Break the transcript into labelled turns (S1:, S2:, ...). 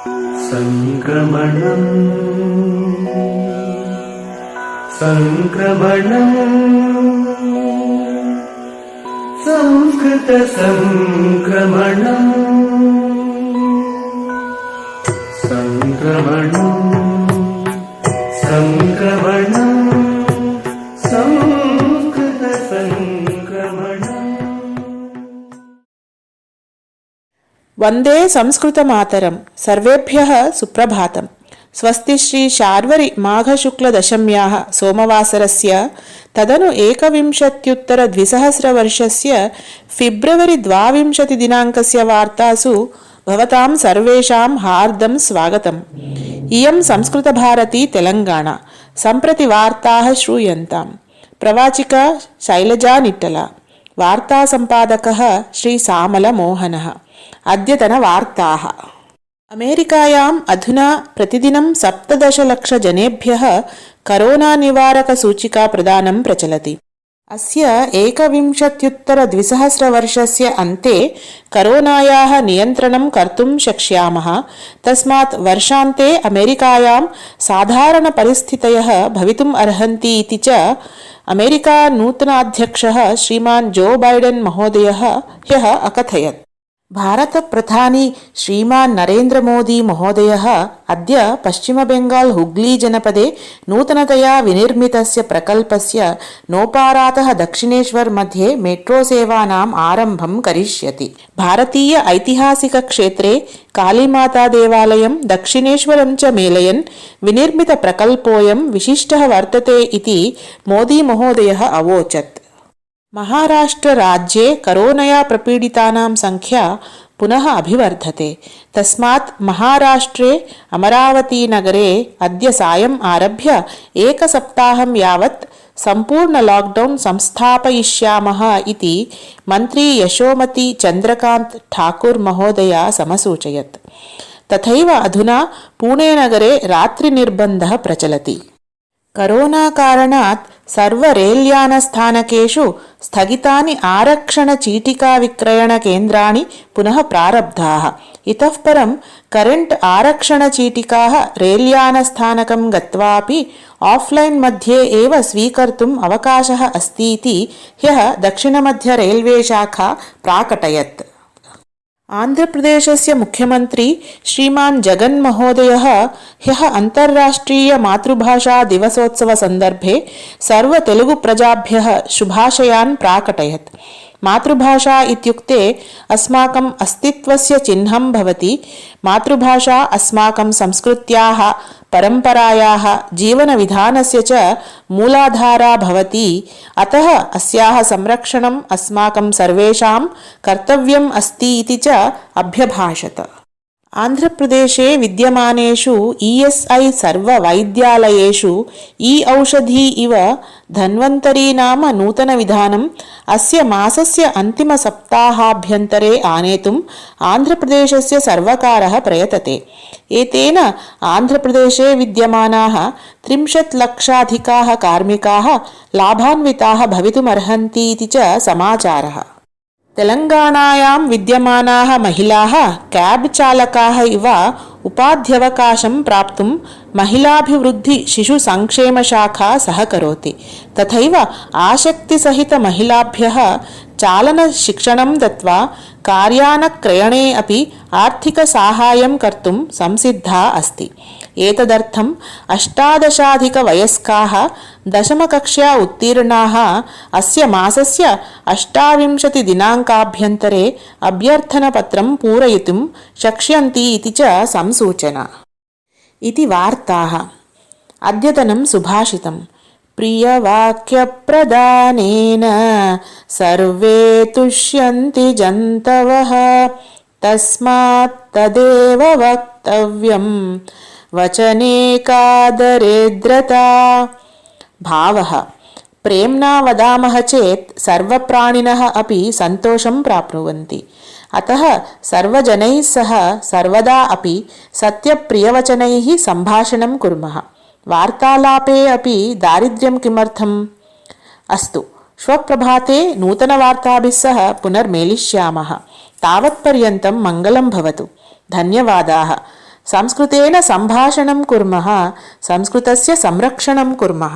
S1: సంక్రమణం సంక్రమణం సంస్కృత సంక్రమణం సంక్రమణం సంక్రమణం సంస్కృత సంక్రమణం.
S2: వందే సంస్కృతమాతరం. సర్వేభ్యః సుప్రభాతం. స్వస్తి శ్రీ శార్వరి మాఘశుక్లదశమ్యాः సోమవాసరస్య తదను ఏకవింశత్యుత్తరద్విసహస్రవర్షస్య ఫిబ్రవరి 22 दिनाङ्कस्य वार्तासु భవతాం సర్వేషాం హార్దం స్వాగతం. ఇయం సంస్కృతభారతి తెలంగాణ. సంప్రతి వార్తాః శ్రూయంతాం. ప్రవాచిక శైలజా నిట్టల. వార్తా సంపాదకः శ్రీ సామల మోహనः. అద్యతన వార్తాः. అమెరికాయాం అధునా ప్రతిదినం 17 లక్ష జనేభ్యः కరోనా నివారక సూచికా ప్రదానం ప్రచలతి. అస్య ఏకవింశత్యుత్తరద్విసహస్రవర్షస్య అంతే కరోనాయాः నియంత్రణం కర్తుం శక్ష్యామः. తస్మాత్ వర్షాంతే అమెరికాయాం సాధారణ పరిస్థితయः భవితుం అర్హంతి ఇతి చ అమెరికా నూతనాధ్యక్షः శ్రీమాన్ జో బైడెన్ మహోదయः ह्यः अकथयत्. భారత ప్రధాని శ్రీమాన్ నరేంద్ర మోదీ మహోదయः అద్య పశ్చిమబెంగాల్ హుగ్లీ జనపదే నూతనతయా వినిర్మితస్య ప్రకల్పస్య నోపారాతः దక్షిణేశ్వర్ మధ్యే మెట్రో సేవానాం ఆరంభం కరిష్యతి. భారతీయ ఐతిహాసిక క్షేత్రే కాళీమాతా దేవాలయం దక్షిణేశ్వరం చ మేలయన్ వినిర్మిత ప్రకల్పోయం విశిష్టः వర్తతే ఇతి మోదీ మహోదయः అవోచత్. మహారాష్ట్ర రాజ్యే కరోనయా ప్రపీడితానాం సంఖ్యా పునః అభివర్ధతే. తస్మాత్ మహారాష్ట్రే అమరావతీ నగరే అద్య సాయం ఆరభ్య ఏకసప్తాహం యావత్ సంపూర్ణ లాక్డౌన్ సంస్థాపయిష్యామः ఇతి మంత్రి యశోమతి చంద్రకాంత్ ఠాకూర్ మహోదయ సమసూచయత్. తథైవ అధునా పూణే నగరే రాత్రి నిర్బంధः ప్రచలతి. కరోనా కారణాత్ సర్వ రైల్యానస్థానకేషు స్థగితాని ఆరక్షణ చీటికా విక్రయణ కేంద్రాణి పునః ప్రారబ్ధాః. ఇతః పరం కరెంట్ ఆరక్షణ చీటికాः రైల్యానస్థానకం గత్వాపి ఆఫ్లైన్ మధ్యే ఏవ స్వీకర్తుం అవకాశः అస్తి ఇతి ह्यः దక్షిణమధ్య రైల్వే శాఖా ప్రాకటయత్. ఆంధ్రప్రదేశస్య ముఖ్యమంత్రి శ్రీమాన్ జగన్ మహోదయः ह्यः అంతర్రాష్ట్రీయ మాతృభాషా దివసోత్సవ సందర్భే సర్వ తెలుగు ప్రజాభ్యः శుభాశయాన్ ప్రాకటయత్. మాతృభాషా ఇత్యుక్తే అస్మాకం అస్తిత్వస్య చిహ్నం భవతి. మాతృభాషా అస్మాకం సంస్కృత్యాః పరంపరాయాः జీవన విధానస్య చ మూలాధారా భవతి. అతః అస్యాः సంరక్షణం అస్మాకం సర్వేషాం కర్తవ్యం అస్తి ఇతి చ అభ్యభాషత. ఆంధ్రప్రదేశే విద్యమానేషు ఈఎస్ఐ సర్వ వైద్యాలయేషు ఈ ఔషధీ ఇవ ధన్వంతరీ నామ నూతన విధానం అస్య మాసస్య అంతిమ సప్తాహాభ్యంతరే ఆనేతుం ఆంధ్రప్రదేశస్య సర్వకారः ప్రయతతే. ఏతేన ఆంధ్రప్రదేశే విద్యమానాः 30 లక్షాధికాः కార్మికాः లాభాన్వితాः భవితుమర్హంతి ఇతి చ సమాచారः. తెలంగాణాయాం విద్యమానాः మహిళాः క్యాబ్ చాలకాः ఇవ ఉపాధ్యవకాశం ప్రాప్తుం మహిళాభివృద్ధి శిశు సంక్షేమ శాఖా సహకరోతి. తథైవ ఆసక్తి సహిత మహిళాభ్యः చాలన శిక్షణం దత్వా కార్యానక్రయణే అపి ఆర్థిక సాహాయం కర్తుం సంసిద్ధా అస్తి. ఏతదర్థం 18 వయస్కాः దశమకక్ష్యా ఉత్తీర్ణాः అస్య మాసస్య 28 దినాంకాభ్యంతరే అభ్యర్థనపత్రం పూరయితుం శక్ష్యంతి ఇతి చ సంసూచన. ఇతి వార్తాः. అద్యతనం సుభాషితం. ప్రియవాక్యప్రదానేన సర్వే తుష్యంతి జంతవః తస్మాత్ తదేవ వక్తవ్యం వచనే కాదరేద్రతా. భావః ప్రేమ్నా వదామః చేత్ సర్వప్రాణినః అపి సంతోషం ప్రాప్నువంతి. అతః సర్వజనైః సహ సర్వదా అపి సత్యప్రియవచనైః సంభాషణం కుర్మః. వార్తాలాపే అపి దారిద్ర్యం కిమర్థం? అస్తు, శ్వప్రభాతే నూతనవార్తాభిः సహ పునర్మిలిష్యామः. తావత్పర్యంతం మంగళం భవతు. ధన్యవాదాः. సంస్కృతేన సంభాషణం కుర్మః, సంస్కృతస్య సంరక్షణం కుర్మః.